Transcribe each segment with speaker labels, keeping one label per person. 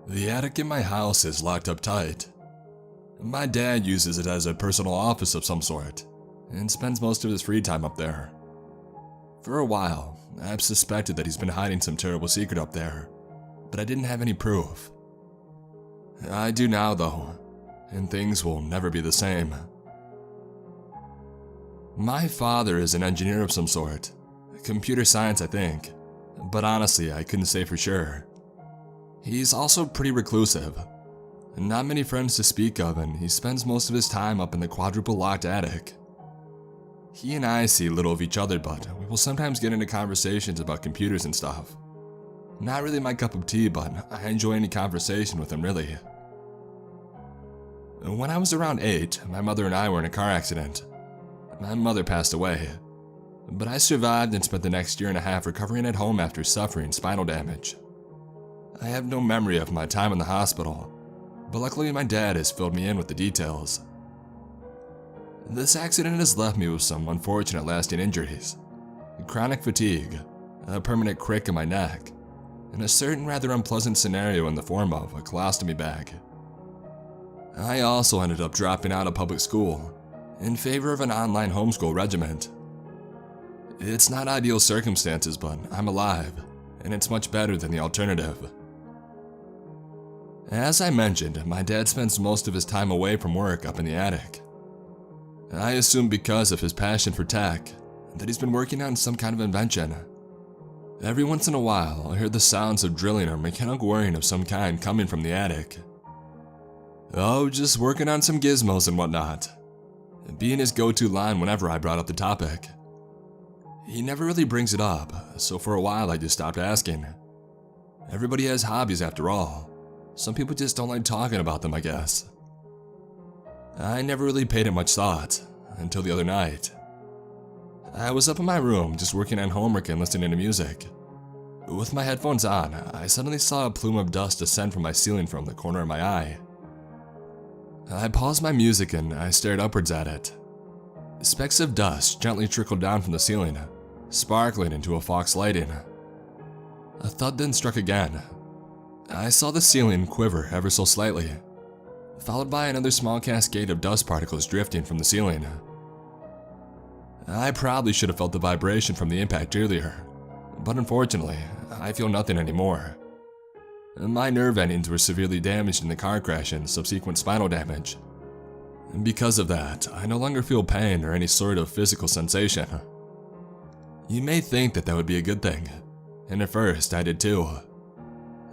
Speaker 1: The attic in my house is locked up tight. My dad uses it as a personal office of some sort, and spends most of his free time up there. For a while, I've suspected that he's been hiding some terrible secret up there, but I didn't have any proof. I do now though, and things will never be the same. My father is an engineer of some sort, computer science I think, but honestly I couldn't say for sure. He's also pretty reclusive, not many friends to speak of, and he spends most of his time up in the quadruple locked attic. He and I see little of each other, but we will sometimes get into conversations about computers and stuff. Not really my cup of tea, but I enjoy any conversation with him really. When I was around 8, my mother and I were in a car accident. My mother passed away, but I survived and spent the next year and a half recovering at home after suffering spinal damage. I have no memory of my time in the hospital, but luckily my dad has filled me in with the details. This accident has left me with some unfortunate lasting injuries, chronic fatigue, a permanent crick in my neck, and a certain rather unpleasant scenario in the form of a colostomy bag. I also ended up dropping out of public school in favor of an online homeschool regiment. It's not ideal circumstances, but I'm alive, and it's much better than the alternative. As I mentioned, my dad spends most of his time away from work up in the attic. I assume because of his passion for tech, that he's been working on some kind of invention. Every once in a while, I hear the sounds of drilling or mechanical whirring of some kind coming from the attic. Oh, just working on some gizmos and whatnot, being his go-to line whenever I brought up the topic. He never really brings it up, so for a while I just stopped asking. Everybody has hobbies after all. Some people just don't like talking about them, I guess. I never really paid it much thought, until the other night. I was up in my room just working on homework and listening to music. With my headphones on, I suddenly saw a plume of dust descend from my ceiling from the corner of my eye. I paused my music and I stared upwards at it. Specks of dust gently trickled down from the ceiling, sparkling into a fox lighting. A thud then struck again. I saw the ceiling quiver ever so slightly, followed by another small cascade of dust particles drifting from the ceiling. I probably should have felt the vibration from the impact earlier, but unfortunately, I feel nothing anymore. My nerve endings were severely damaged in the car crash and subsequent spinal damage. Because of that, I no longer feel pain or any sort of physical sensation. You may think that would be a good thing, and at first I did too.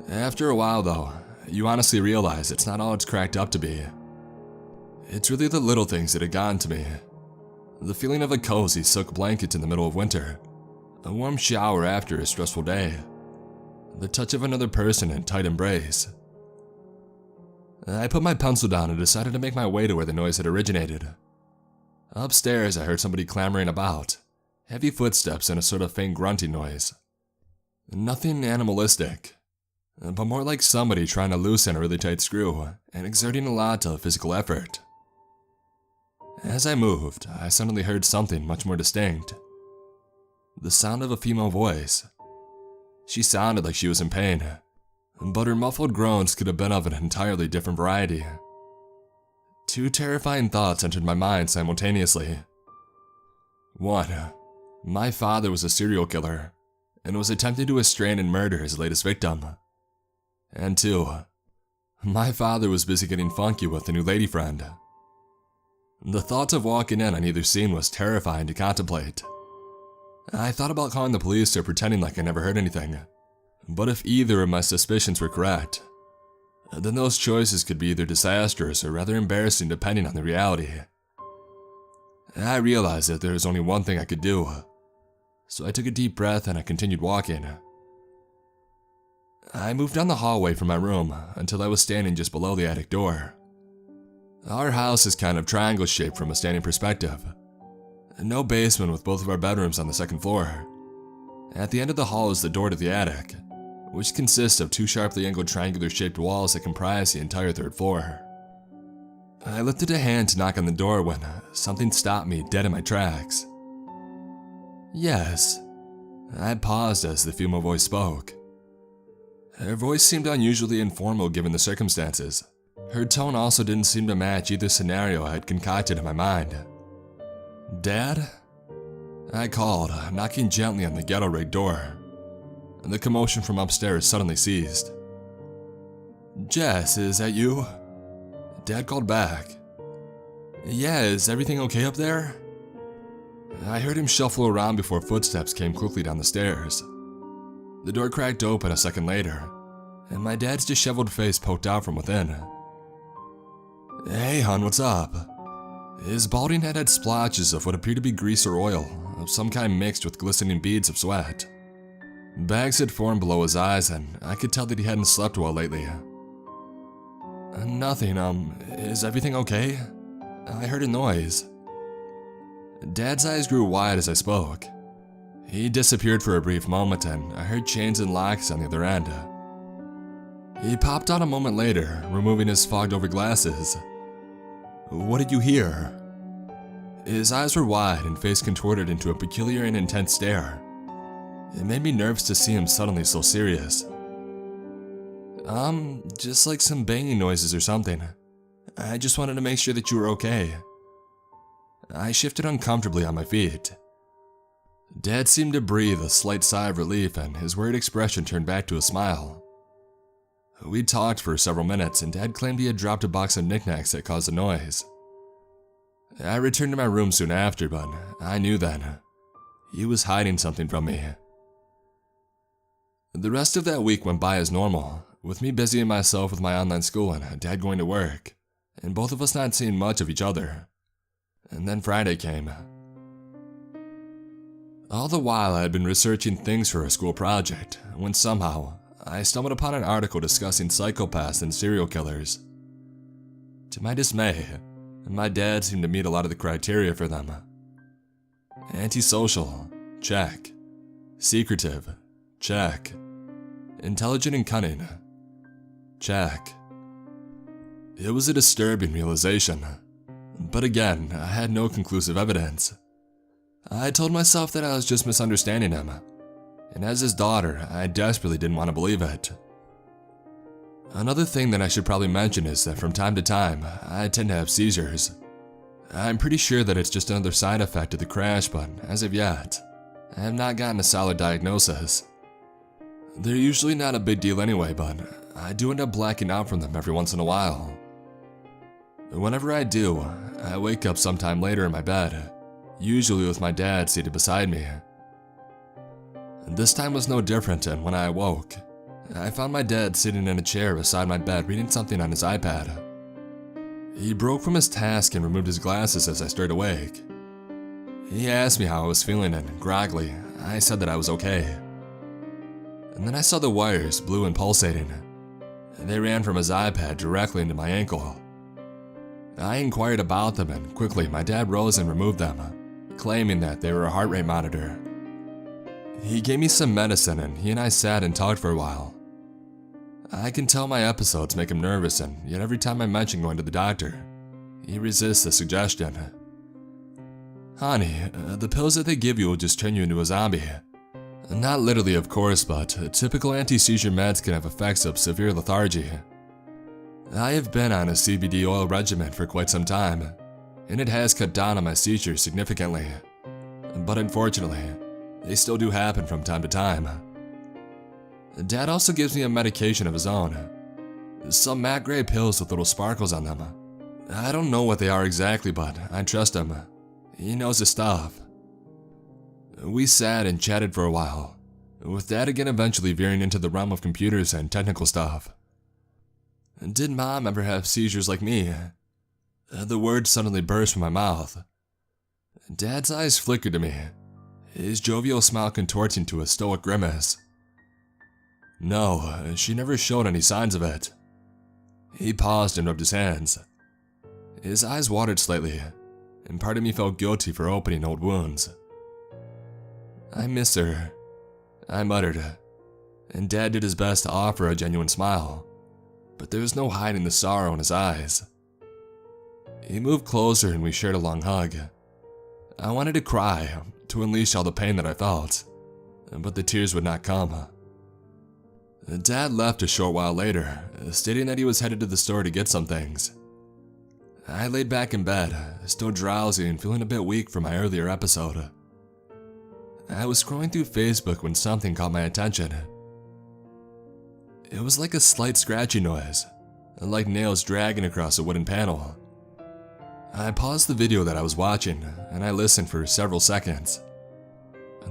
Speaker 1: After a while though, you honestly realize it's not all it's cracked up to be. It's really the little things that had gotten to me. The feeling of a cozy silk blanket in the middle of winter, a warm shower after a stressful day, the touch of another person in tight embrace. I put my pencil down and decided to make my way to where the noise had originated. Upstairs I heard somebody clamoring about, heavy footsteps and a sort of faint grunting noise. Nothing animalistic, but more like somebody trying to loosen a really tight screw and exerting a lot of physical effort. As I moved, I suddenly heard something much more distinct. The sound of a female voice. She sounded like she was in pain, but her muffled groans could have been of an entirely different variety. Two terrifying thoughts entered my mind simultaneously. One, my father was a serial killer and was attempting to restrain and murder his latest victim. And two, my father was busy getting funky with a new lady friend. The thought of walking in on either scene was terrifying to contemplate. I thought about calling the police or pretending like I never heard anything, but if either of my suspicions were correct, then those choices could be either disastrous or rather embarrassing depending on the reality. I realized that there was only one thing I could do, so I took a deep breath and I continued walking. I moved down the hallway from my room until I was standing just below the attic door. Our house is kind of triangle shaped from a standing perspective. No basement with both of our bedrooms on the second floor. At the end of the hall is the door to the attic, which consists of two sharply angled triangular shaped walls that comprise the entire third floor. I lifted a hand to knock on the door when something stopped me dead in my tracks. Yes. I paused as the female voice spoke. Her voice seemed unusually informal given the circumstances. Her tone also didn't seem to match either scenario I had concocted in my mind. "Dad?" I called, knocking gently on the ghetto rig door. The commotion from upstairs suddenly ceased. "Jess, is that you?" Dad called back. "Yeah, is everything okay up there?" I heard him shuffle around before footsteps came quickly down the stairs. The door cracked open a second later, and my dad's disheveled face poked out from within. "Hey, hon, what's up?" His balding head had splotches of what appeared to be grease or oil, of some kind mixed with glistening beads of sweat. Bags had formed below his eyes, and I could tell that he hadn't slept well lately. "Nothing, is everything okay? I heard a noise." Dad's eyes grew wide as I spoke. He disappeared for a brief moment, and I heard chains and locks on the other end. He popped out a moment later, removing his fogged-over glasses. "What did you hear?" His eyes were wide and face contorted into a peculiar and intense stare. It made me nervous to see him suddenly so serious. Just like some banging noises or something. I just wanted to make sure that you were okay." I shifted uncomfortably on my feet. Dad seemed to breathe a slight sigh of relief, and his worried expression turned back to a smile. We talked for several minutes, and Dad claimed he had dropped a box of knickknacks that caused the noise. I returned to my room soon after, but I knew then. He was hiding something from me. The rest of that week went by as normal, with me busying myself with my online school and Dad going to work, and both of us not seeing much of each other. And then Friday came. All the while I had been researching things for a school project, when somehow I stumbled upon an article discussing psychopaths and serial killers. To my dismay, my dad seemed to meet a lot of the criteria for them. Antisocial, check. Secretive, check. Intelligent and cunning, check. It was a disturbing realization, but again, I had no conclusive evidence. I told myself that I was just misunderstanding him, and as his daughter, I desperately didn't want to believe it. Another thing that I should probably mention is that from time to time, I tend to have seizures. I'm pretty sure that it's just another side effect of the crash, but as of yet, I have not gotten a solid diagnosis. They're usually not a big deal anyway, but I do end up blacking out from them every once in a while. Whenever I do, I wake up sometime later in my bed, usually with my dad seated beside me. This time was no different, and when I awoke, I found my dad sitting in a chair beside my bed reading something on his iPad. He broke from his task and removed his glasses as I stirred awake. He asked me how I was feeling, and groggily, I said that I was okay. And then I saw the wires, blue and pulsating. They ran from his iPad directly into my ankle. I inquired about them, and quickly my dad rose and removed them, claiming that they were a heart rate monitor. He gave me some medicine, and he and I sat and talked for a while. I can tell my episodes make him nervous, and yet every time I mention going to the doctor, he resists the suggestion. "Honey, the pills that they give you will just turn you into a zombie." Not literally, of course, but typical anti-seizure meds can have effects of severe lethargy. I have been on a CBD oil regimen for quite some time, and it has cut down on my seizures significantly. But unfortunately, they still do happen from time to time. Dad also gives me a medication of his own. Some matte gray pills with little sparkles on them. I don't know what they are exactly, but I trust him. He knows his stuff. We sat and chatted for a while, with Dad again eventually veering into the realm of computers and technical stuff. Did Mom ever have seizures like me? The words suddenly burst from my mouth. Dad's eyes flickered to me, his jovial smile contorting to a stoic grimace. No, she never showed any signs of it. He paused and rubbed his hands. His eyes watered slightly, and part of me felt guilty for opening old wounds. "I miss her," I muttered, and Dad did his best to offer a genuine smile, but there was no hiding the sorrow in his eyes. He moved closer and we shared a long hug. I wanted to cry, to unleash all the pain that I felt, but the tears would not come. Dad left a short while later, stating that he was headed to the store to get some things. I laid back in bed, still drowsy and feeling a bit weak from my earlier episode. I was scrolling through Facebook when something caught my attention. It was like a slight scratching noise, like nails dragging across a wooden panel. I paused the video that I was watching, and I listened for several seconds.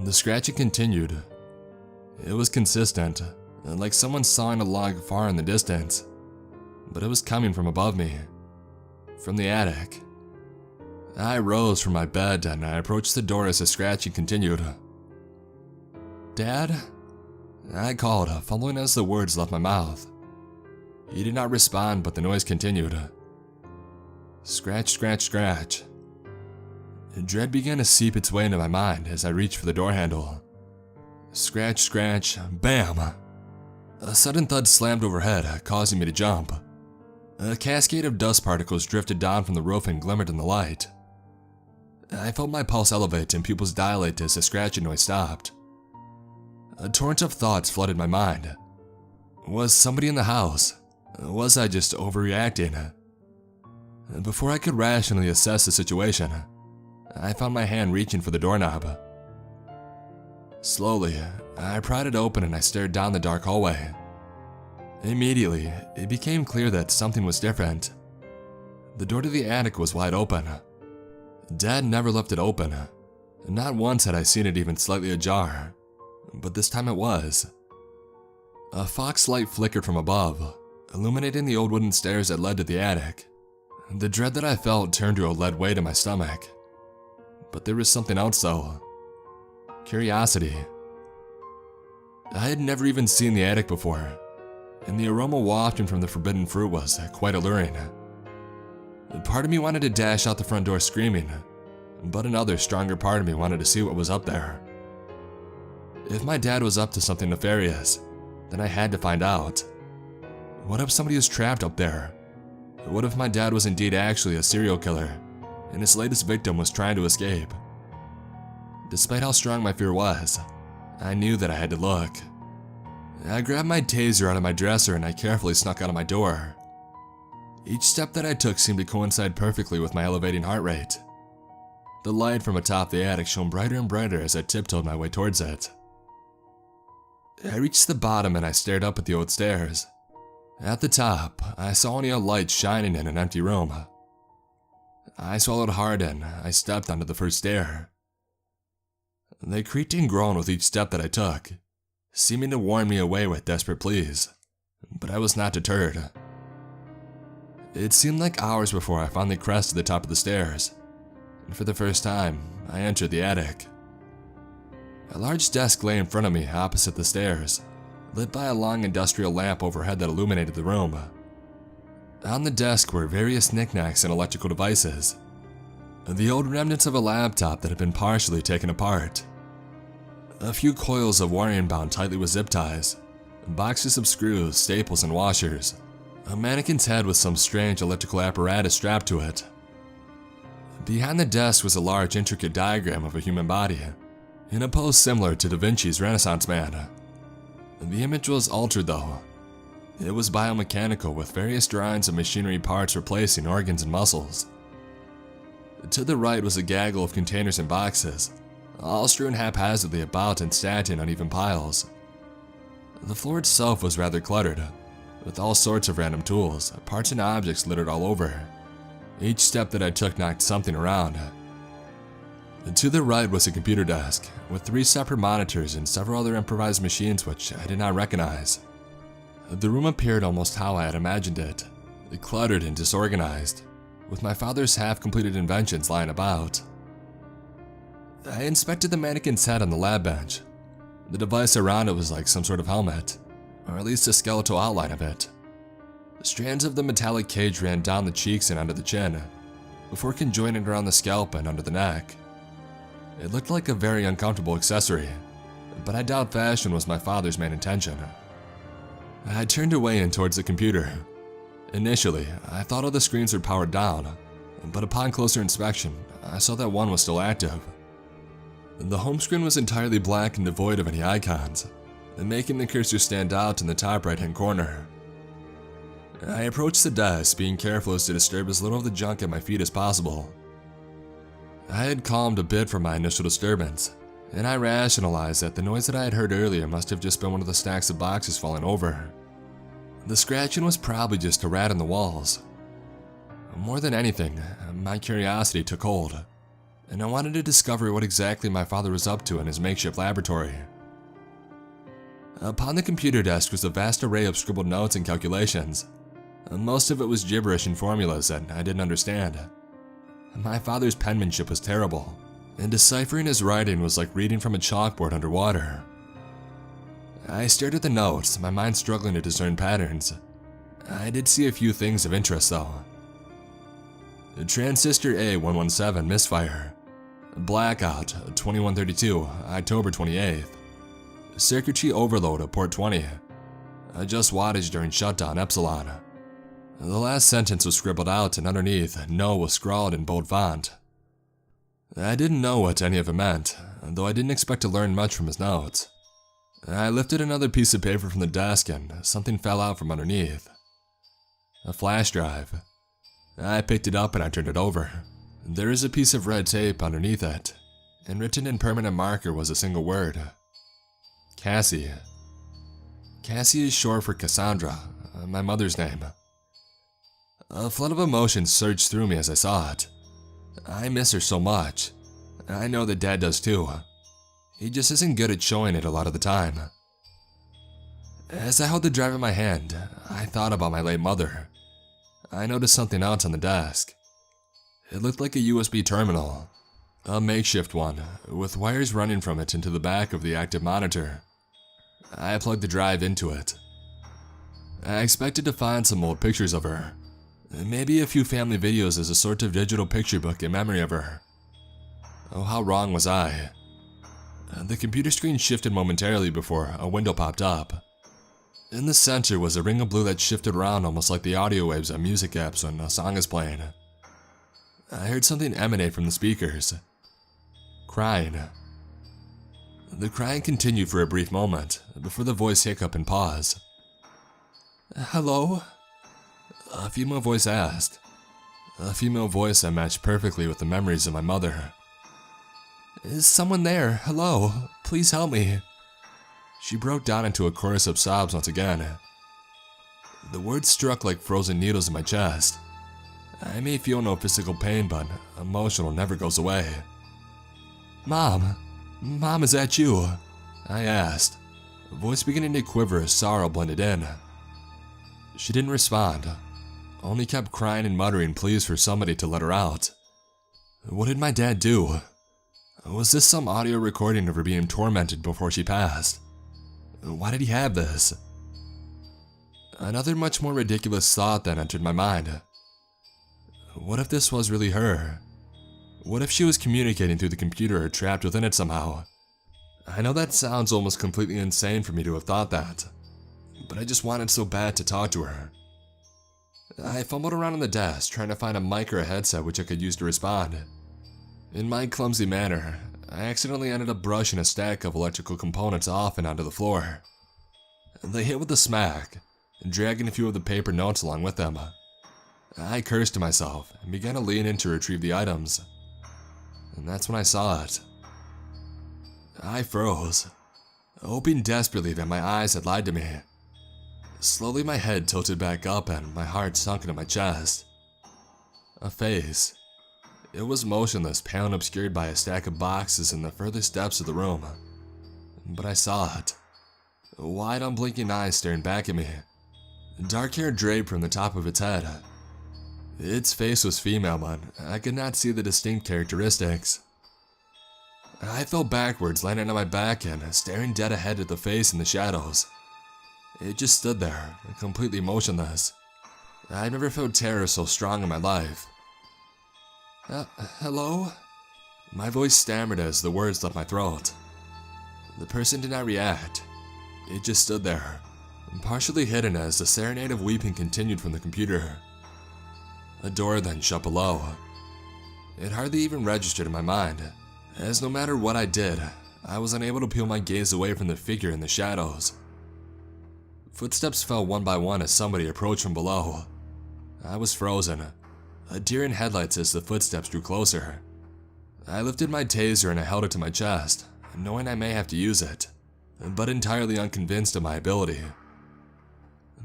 Speaker 1: The scratching continued. It was consistent, like someone sawing a log far in the distance, but it was coming from above me, from the attic. I rose from my bed and I approached the door as the scratching continued. "Dad?" I called, fumbling as the words left my mouth. He did not respond, but the noise continued. Scratch, scratch, scratch. Dread began to seep its way into my mind as I reached for the door handle. Scratch, scratch, bam! A sudden thud slammed overhead, causing me to jump. A cascade of dust particles drifted down from the roof and glimmered in the light. I felt my pulse elevate and pupils dilate as the scratching noise stopped. A torrent of thoughts flooded my mind. Was somebody in the house? Was I just overreacting? Before I could rationally assess the situation, I found my hand reaching for the doorknob. Slowly, I pried it open and I stared down the dark hallway. Immediately, it became clear that something was different. The door to the attic was wide open. Dad never left it open. Not once had I seen it even slightly ajar, but this time it was. A fox light flickered from above, illuminating the old wooden stairs that led to the attic. The dread that I felt turned to a lead weight in my stomach. But there was something else though. Curiosity. I had never even seen the attic before, and the aroma wafting from the forbidden fruit was quite alluring. Part of me wanted to dash out the front door screaming, but another stronger part of me wanted to see what was up there. If my dad was up to something nefarious, then I had to find out. What if somebody was trapped up there? What if my dad was indeed actually a serial killer, and his latest victim was trying to escape? Despite how strong my fear was, I knew that I had to look. I grabbed my taser out of my dresser and I carefully snuck out of my door. Each step that I took seemed to coincide perfectly with my elevating heart rate. The light from atop the attic shone brighter and brighter as I tiptoed my way towards it. I reached the bottom and I stared up at the old stairs. At the top, I saw only a light shining in an empty room. I swallowed hard and I stepped onto the first stair. They creaked and groaned with each step that I took, seeming to warn me away with desperate pleas, but I was not deterred. It seemed like hours before I finally crested the top of the stairs, and for the first time, I entered the attic. A large desk lay in front of me opposite the stairs, lit by a long industrial lamp overhead that illuminated the room. On the desk were various knickknacks and electrical devices, the old remnants of a laptop that had been partially taken apart, a few coils of wiring bound tightly with zip ties, boxes of screws, staples, and washers, a mannequin's head with some strange electrical apparatus strapped to it. Behind the desk was a large intricate diagram of a human body, in a pose similar to Da Vinci's Renaissance man. The image was altered though. It was biomechanical with various drawings of machinery parts replacing organs and muscles. To the right was a gaggle of containers and boxes, all strewn haphazardly about and stacked in uneven piles. The floor itself was rather cluttered, with all sorts of random tools, parts and objects littered all over. Each step that I took knocked something around. To the right was a computer desk, with 3 separate monitors and several other improvised machines which I did not recognize. The room appeared almost how I had imagined it, cluttered and disorganized, with my father's half-completed inventions lying about. I inspected the mannequin's head on the lab bench. The device around it was like some sort of helmet, or at least a skeletal outline of it. Strands of the metallic cage ran down the cheeks and under the chin, before conjoining around the scalp and under the neck. It looked like a very uncomfortable accessory, but I doubt fashion was my father's main intention. I turned away and towards the computer. Initially, I thought all the screens were powered down, but upon closer inspection, I saw that one was still active. The home screen was entirely black and devoid of any icons, making the cursor stand out in the top right-hand corner. I approached the desk, being careful as to disturb as little of the junk at my feet as possible. I had calmed a bit from my initial disturbance, and I rationalized that the noise that I had heard earlier must have just been one of the stacks of boxes falling over. The scratching was probably just a rat in the walls. More than anything, my curiosity took hold, and I wanted to discover what exactly my father was up to in his makeshift laboratory. Upon the computer desk was a vast array of scribbled notes and calculations. Most of it was gibberish and formulas that I didn't understand. My father's penmanship was terrible, and deciphering his writing was like reading from a chalkboard underwater. I stared at the notes, my mind struggling to discern patterns. I did see a few things of interest though. Transistor A117 misfire. Blackout 2132, October 28th. Circuitry overload at port 20. Adjust wattage during shutdown Epsilon. The last sentence was scribbled out, and underneath, no was scrawled in bold font. I didn't know what any of it meant, though I didn't expect to learn much from his notes. I lifted another piece of paper from the desk and something fell out from underneath. A flash drive. I picked it up and I turned it over. There is a piece of red tape underneath it, and written in permanent marker was a single word. Cassie. Cassie is short for Cassandra, my mother's name. A flood of emotions surged through me as I saw it. I miss her so much. I know that Dad does too. He just isn't good at showing it a lot of the time. As I held the drive in my hand, I thought about my late mother. I noticed something else on the desk. It looked like a USB terminal, a makeshift one, with wires running from it into the back of the active monitor. I plugged the drive into it. I expected to find some old pictures of her, maybe a few family videos as a sort of digital picture book in memory of her. Oh, how wrong was I? The computer screen shifted momentarily before a window popped up. In the center was a ring of blue that shifted around almost like the audio waves on music apps when a song is playing. I heard something emanate from the speakers. Crying. The crying continued for a brief moment, before the voice hiccuped and paused. Hello? A female voice asked. A female voice that matched perfectly with the memories of my mother. Is someone there? Hello? Please help me. She broke down into a chorus of sobs once again. The words struck like frozen needles in my chest. I may feel no physical pain, but emotional never goes away. Mom, is that you? I asked, a voice beginning to quiver as sorrow blended in. She didn't respond, only kept crying and muttering pleas for somebody to let her out. What did my dad do? Was this some audio recording of her being tormented before she passed? Why did he have this? Another much more ridiculous thought then entered my mind. What if this was really her? What if she was communicating through the computer or trapped within it somehow? I know that sounds almost completely insane for me to have thought that, but I just wanted so bad to talk to her. I fumbled around on the desk trying to find a mic or a headset which I could use to respond. In my clumsy manner, I accidentally ended up brushing a stack of electrical components off and onto the floor. They hit with a smack, dragging a few of the paper notes along with them. I cursed to myself and began to lean in to retrieve the items. And that's when I saw it. I froze, hoping desperately that my eyes had lied to me. Slowly my head tilted back up and my heart sunk into my chest. A face. It was motionless, pale and obscured by a stack of boxes in the furthest depths of the room. But I saw it. Wide, unblinking eyes staring back at me. Dark hair draped from the top of its head. Its face was female, but I could not see the distinct characteristics. I fell backwards, landing on my back and staring dead ahead at the face in the shadows. It just stood there, completely motionless. I've never felt terror so strong in my life. Hello? My voice stammered as the words left my throat. The person did not react. It just stood there, partially hidden as the serenade of weeping continued from the computer. A door then shut below. It hardly even registered in my mind, as no matter what I did, I was unable to peel my gaze away from the figure in the shadows. Footsteps fell one by one as somebody approached from below. I was frozen, a deer in headlights as the footsteps drew closer. I lifted my taser and I held it to my chest, knowing I may have to use it, but entirely unconvinced of my ability.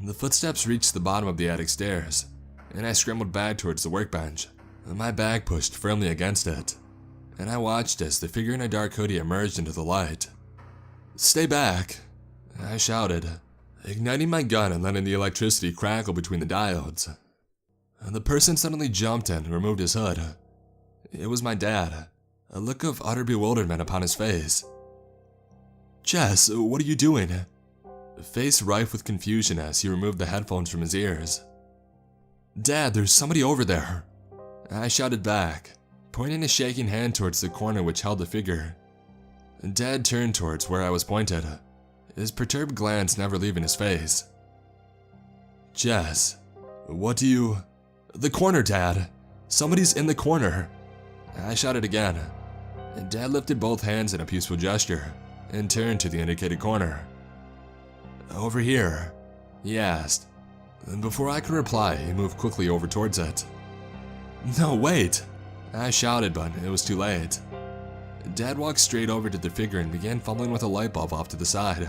Speaker 1: The footsteps reached the bottom of the attic stairs, and I scrambled back towards the workbench, my back pushed firmly against it, and I watched as the figure in a dark hoodie emerged into the light. "Stay back," I shouted, igniting my gun and letting the electricity crackle between the diodes. The person suddenly jumped and removed his hood. It was my dad, a look of utter bewilderment upon his face. "Jess, what are you doing?" Face rife with confusion as he removed the headphones from his ears. "Dad, there's somebody over there," I shouted back, pointing a shaking hand towards the corner which held the figure. Dad turned towards where I was pointed, his perturbed glance never leaving his face. "Jess, what do you—" "The corner, Dad! Somebody's in the corner!" I shouted again. Dad lifted both hands in a peaceful gesture and turned to the indicated corner. "Over here?" he asked, and before I could reply, he moved quickly over towards it. "No, wait!" I shouted, but it was too late. Dad walked straight over to the figure and began fumbling with a light bulb off to the side.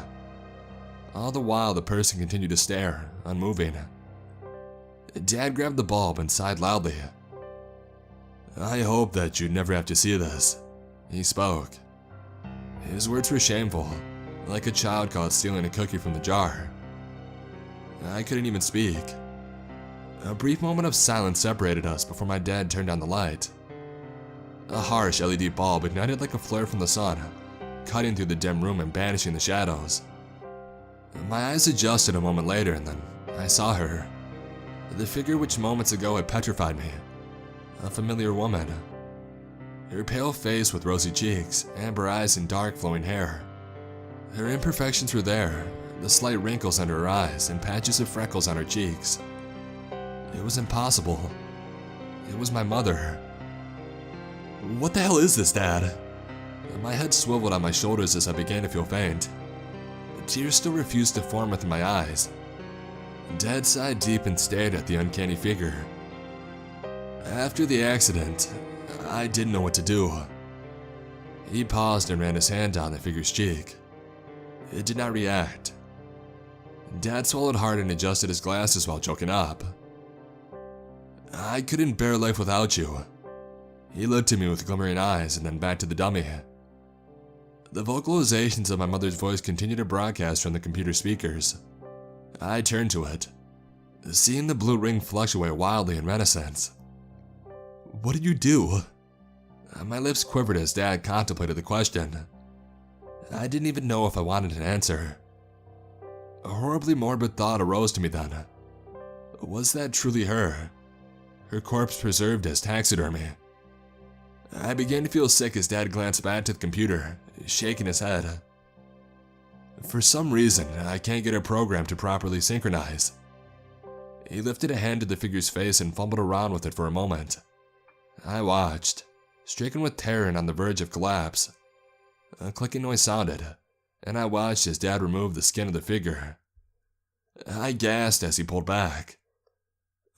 Speaker 1: All the while, the person continued to stare, unmoving. Dad grabbed the bulb and sighed loudly. "I hope that you'd never have to see this," he spoke. His words were shameful, like a child caught stealing a cookie from the jar. I couldn't even speak. A brief moment of silence separated us before my dad turned on the light. A harsh LED bulb ignited like a flare from the sun, cutting through the dim room and banishing the shadows. My eyes adjusted a moment later and then I saw her. The figure which moments ago had petrified me. A familiar woman. Her pale face with rosy cheeks, amber eyes and dark flowing hair. Her imperfections were there, the slight wrinkles under her eyes and patches of freckles on her cheeks. It was impossible. It was my mother. "What the hell is this, Dad?" My head swiveled on my shoulders as I began to feel faint. Tears still refused to form within my eyes. Dad sighed deep and stared at the uncanny figure. After the accident, I didn't know what to do. He paused and ran his hand down the figure's cheek. It did not react. Dad swallowed hard and adjusted his glasses while choking up. "I couldn't bear life without you." He looked at me with glimmering eyes and then back to the dummy. The vocalizations of my mother's voice continued to broadcast from the computer speakers. I turned to it, seeing the blue ring fluctuate wildly in renaissance. "What did you do?" My lips quivered as Dad contemplated the question. I didn't even know if I wanted an answer. A horribly morbid thought arose to me then. Was that truly her? Her corpse preserved as taxidermy? I began to feel sick as Dad glanced back to the computer, shaking his head. "For some reason, I can't get a program to properly synchronize." He lifted a hand to the figure's face and fumbled around with it for a moment. I watched, stricken with terror and on the verge of collapse. A clicking noise sounded, and I watched as Dad removed the skin of the figure. I gasped as he pulled back.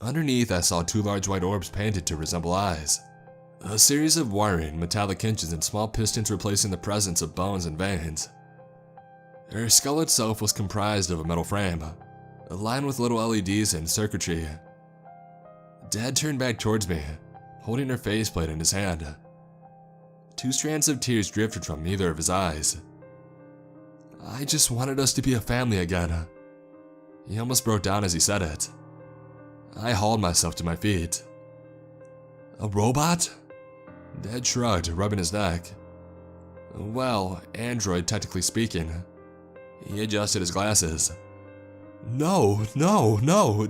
Speaker 1: Underneath, I saw two large white orbs painted to resemble eyes. A series of wiring, metallic hinges, and small pistons replacing the presence of bones and veins. Her skull itself was comprised of a metal frame, lined with little LEDs and circuitry. Dad turned back towards me, holding her faceplate in his hand. Two strands of tears drifted from either of his eyes. "I just wanted us to be a family again." He almost broke down as he said it. I hauled myself to my feet. "A robot?" Dad shrugged, rubbing his neck. "Well, android technically speaking." He adjusted his glasses. No,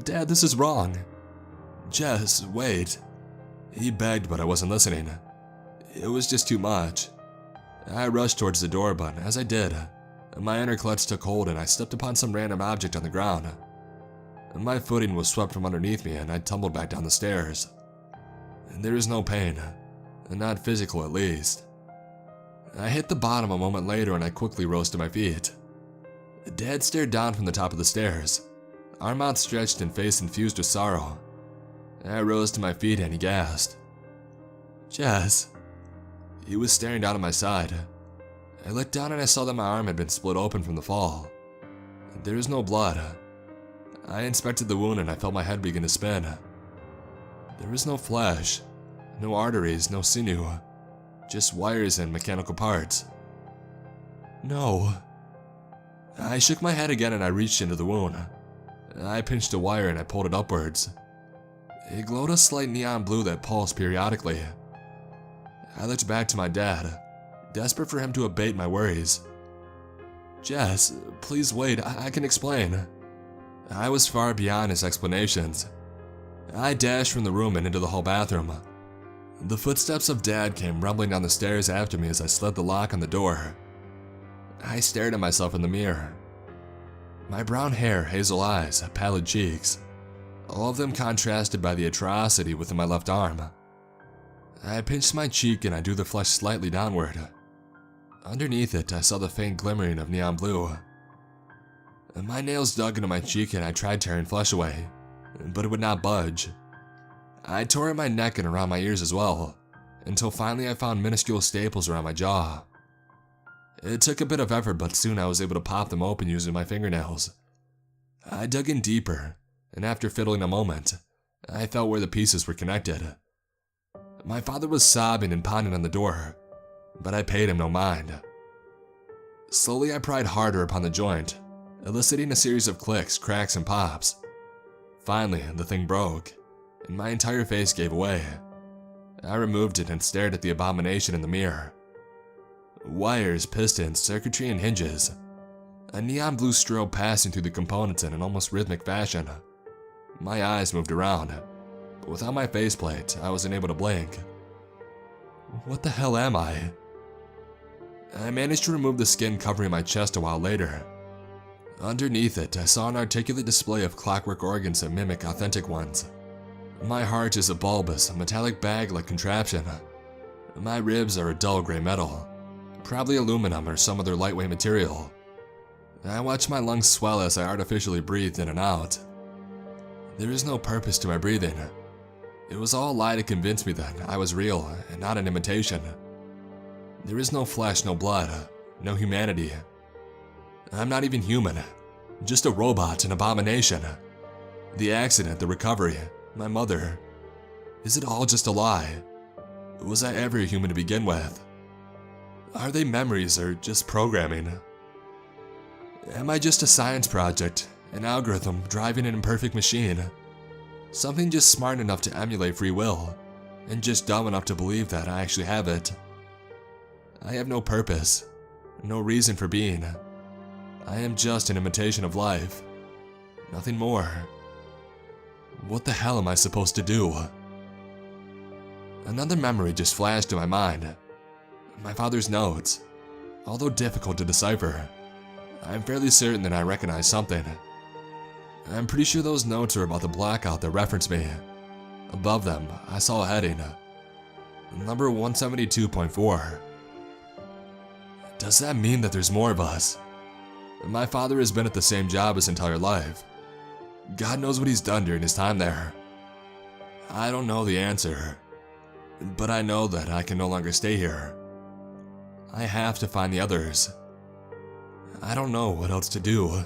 Speaker 1: Dad, this is wrong." "Jess, wait." He begged, but I wasn't listening. It was just too much. I rushed towards the door, but as I did, my inner clutch took hold and I stepped upon some random object on the ground. My footing was swept from underneath me and I tumbled back down the stairs. There was no pain, not physical at least. I hit the bottom a moment later and I quickly rose to my feet. Dad stared down from the top of the stairs, arm outstretched and face infused with sorrow. I rose to my feet and he gasped. "Jess." He was staring down at my side. I looked down and I saw that my arm had been split open from the fall. There was no blood. I inspected the wound and I felt my head begin to spin. There was no flesh, no arteries, no sinew, just wires and mechanical parts. "No." I shook my head again and I reached into the wound. I pinched a wire and I pulled it upwards. It glowed a slight neon blue that pulsed periodically. I looked back to my dad, desperate for him to abate my worries. "Jess, please wait, I can explain." I was far beyond his explanations. I dashed from the room and into the hall bathroom. The footsteps of Dad came rumbling down the stairs after me as I slid the lock on the door. I stared at myself in the mirror. My brown hair, hazel eyes, pallid cheeks, all of them contrasted by the atrocity within my left arm. I pinched my cheek and I drew the flesh slightly downward. Underneath it, I saw the faint glimmering of neon blue. My nails dug into my cheek and I tried tearing flesh away, but it would not budge. I tore at my neck and around my ears as well, until finally I found minuscule staples around my jaw. It took a bit of effort, but soon I was able to pop them open using my fingernails. I dug in deeper, and after fiddling a moment, I felt where the pieces were connected. My father was sobbing and pounding on the door, but I paid him no mind. Slowly I pried harder upon the joint, eliciting a series of clicks, cracks, and pops. Finally, the thing broke, and my entire face gave away. I removed it and stared at the abomination in the mirror. Wires, pistons, circuitry, and hinges. A neon blue strobe passing through the components in an almost rhythmic fashion. My eyes moved around, but without my faceplate, I was unable to blink. What the hell am I? I managed to remove the skin covering my chest a while later. Underneath it, I saw an articulate display of clockwork organs that mimic authentic ones. My heart is a bulbous, metallic bag-like contraption. My ribs are a dull gray metal, probably aluminum or some other lightweight material. I watched my lungs swell as I artificially breathed in and out. There is no purpose to my breathing. It was all a lie to convince me that I was real and not an imitation. There is no flesh, no blood, no humanity. I'm not even human, just a robot, an abomination. The accident, the recovery, my mother. Is it all just a lie? Was I ever a human to begin with? Are they memories or just programming? Am I just a science project, an algorithm driving an imperfect machine? Something just smart enough to emulate free will, and just dumb enough to believe that I actually have it. I have no purpose, no reason for being. I am just an imitation of life, nothing more. What the hell am I supposed to do? Another memory just flashed in my mind. My father's notes. Although difficult to decipher, I'm fairly certain that I recognize something. I'm pretty sure those notes are about the blackout that referenced me. Above them, I saw a heading. Number 172.4. Does that mean that there's more of us? My father has been at the same job his entire life. God knows what he's done during his time there. I don't know the answer, but I know that I can no longer stay here. I have to find the others. I don't know what else to do.